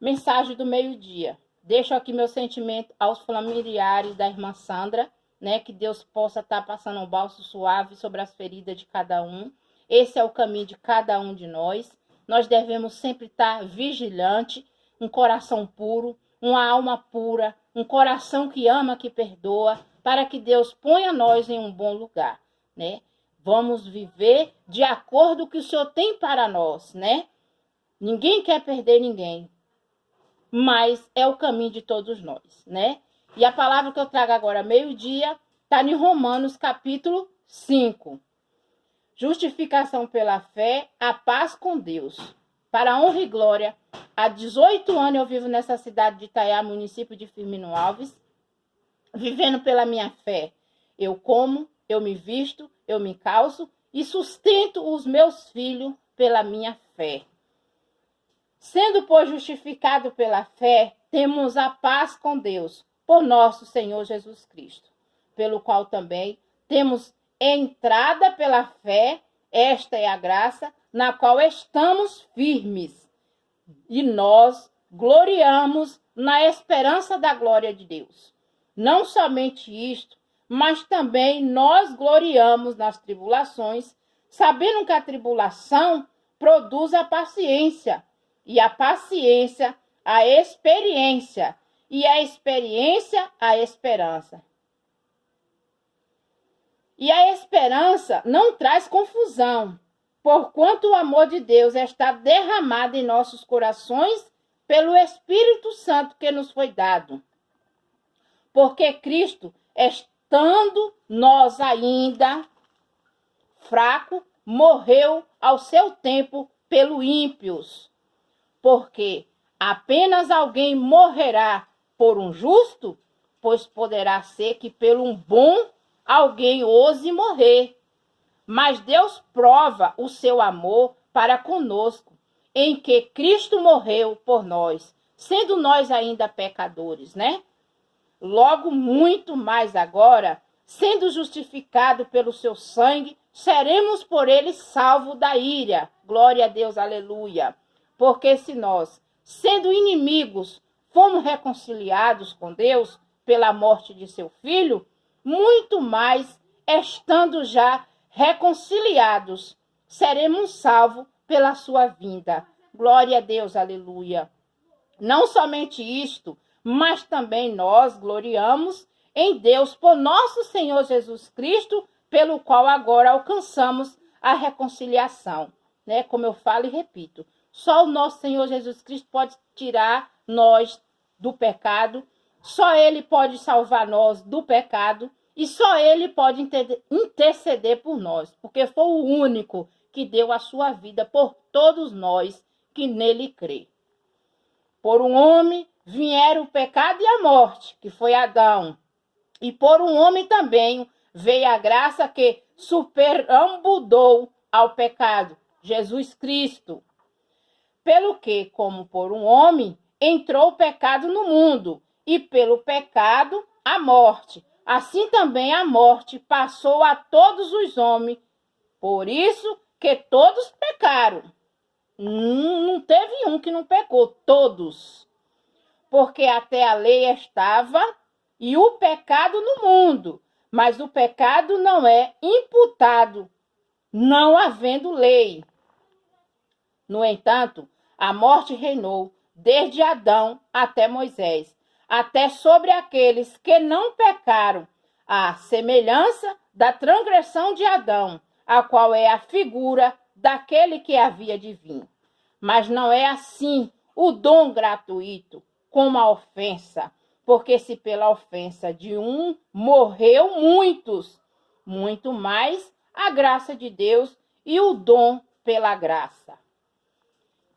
Mensagem do meio-dia. Deixo aqui meu sentimento aos familiares da irmã Sandra, né? Que Deus possa estar passando um bálsamo suave sobre as feridas de cada um. Esse é o caminho de cada um de nós. Nós devemos sempre estar vigilante, um coração puro, uma alma pura, um coração que ama, que perdoa, para que Deus ponha nós em um bom lugar, né? Vamos viver de acordo com o que o Senhor tem para nós, né? Ninguém quer perder ninguém, mas é o caminho de todos nós, né? E a palavra que eu trago agora, meio-dia, está em Romanos, capítulo 5. Justificação pela fé, a paz com Deus. Para a honra e glória, há 18 anos eu vivo nessa cidade de Itaiá, município de Firmino Alves, vivendo pela minha fé. Eu como, eu me visto, eu me calço e sustento os meus filhos pela minha fé. Sendo, pois, justificado pela fé, temos a paz com Deus, por nosso Senhor Jesus Cristo, pelo qual também temos entrada pela fé, esta é a graça, na qual estamos firmes, e nós gloriamos na esperança da glória de Deus. Não somente isto, mas também nós gloriamos nas tribulações, sabendo que a tribulação produz a paciência, e a paciência, a experiência, e a experiência, a esperança. E a esperança não traz confusão, porquanto o amor de Deus está derramado em nossos corações pelo Espírito Santo que nos foi dado. Porque Cristo, estando nós ainda fracos, morreu ao seu tempo pelo ímpios. Porque apenas alguém morrerá por um justo, pois poderá ser que pelo um bom alguém ouse morrer. Mas Deus prova o seu amor para conosco, em que Cristo morreu por nós, sendo nós ainda pecadores, né? Logo, muito mais agora, sendo justificado pelo seu sangue, seremos por ele salvos da ira. Glória a Deus, aleluia. Porque se nós, sendo inimigos, fomos reconciliados com Deus pela morte de seu filho, muito mais, estando já reconciliados, seremos salvos pela sua vinda. Glória a Deus, aleluia. Não somente isto, mas também nós gloriamos em Deus por nosso Senhor Jesus Cristo, pelo qual agora alcançamos a reconciliação, né? Como eu falo e repito, só o nosso Senhor Jesus Cristo pode tirar nós do pecado, só Ele pode salvar nós do pecado e só Ele pode interceder por nós, porque foi o único que deu a sua vida por todos nós que nele crê. Por um homem vieram o pecado e a morte, que foi Adão, e por um homem também veio a graça que superambulou ao pecado, Jesus Cristo. Pelo que, como por um homem, entrou o pecado no mundo, e pelo pecado a morte. Assim também a morte passou a todos os homens, por isso que todos pecaram. Não teve um que não pecou, todos. Porque até a lei estava e o pecado no mundo, mas o pecado não é imputado, não havendo lei. No entanto, a morte reinou desde Adão até Moisés, até sobre aqueles que não pecaram, à semelhança da transgressão de Adão, a qual é a figura daquele que havia de vir. Mas não é assim o dom gratuito, como a ofensa, porque se pela ofensa de um morreu muitos, muito mais a graça de Deus e o dom pela graça,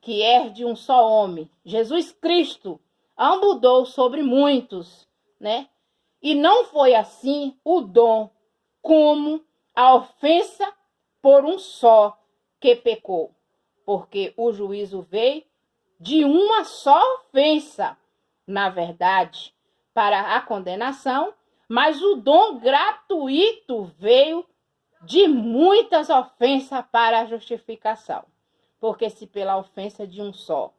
que é de um só homem, Jesus Cristo, ambudou sobre muitos, né? E não foi assim o dom, como a ofensa por um só que pecou, porque o juízo veio de uma só ofensa, na verdade, para a condenação, mas o dom gratuito veio de muitas ofensas para a justificação. Porque se pela ofensa de um só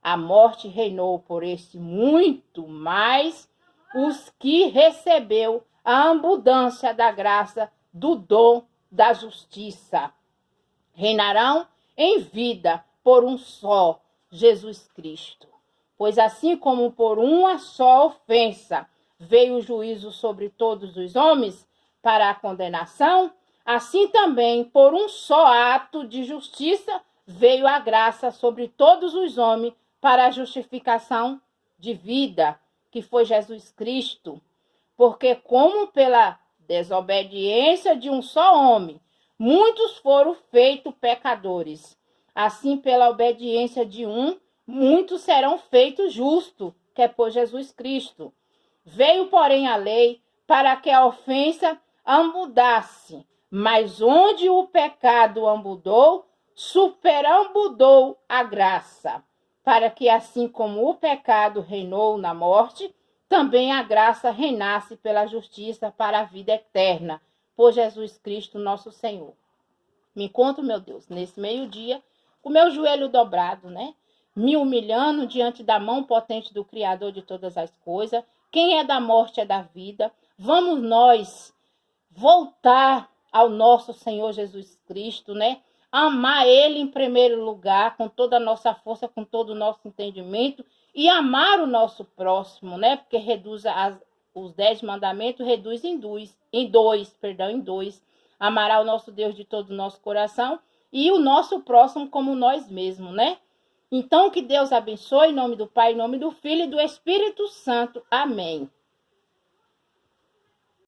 A morte reinou por esse muito mais os que recebeu a abundância da graça do dom da justiça. Reinarão em vida por um só, Jesus Cristo. Pois assim como por uma só ofensa veio o juízo sobre todos os homens para a condenação, assim também por um só ato de justiça veio a graça sobre todos os homens para a justificação de vida, que foi Jesus Cristo. Porque como pela desobediência de um só homem, muitos foram feitos pecadores, assim pela obediência de um, muitos serão feitos justos, que é por Jesus Cristo. Veio, porém, a lei para que a ofensa abundasse, mas onde o pecado abundou, superabundou a graça, para que assim como o pecado reinou na morte, também a graça reinasse pela justiça para a vida eterna, por Jesus Cristo nosso Senhor. Me encontro, meu Deus, nesse meio-dia, com meu joelho dobrado, né? Me humilhando diante da mão potente do Criador de todas as coisas. Quem é da morte é da vida. Vamos nós voltar ao nosso Senhor Jesus Cristo, né? Amar Ele em primeiro lugar, com toda a nossa força, com todo o nosso entendimento, e amar o nosso próximo, né? Porque reduz os 10 mandamentos, reduz em dois. Amará o nosso Deus de todo o nosso coração e o nosso próximo como nós mesmos, né? Então, que Deus abençoe, em nome do Pai, em nome do Filho e do Espírito Santo. Amém.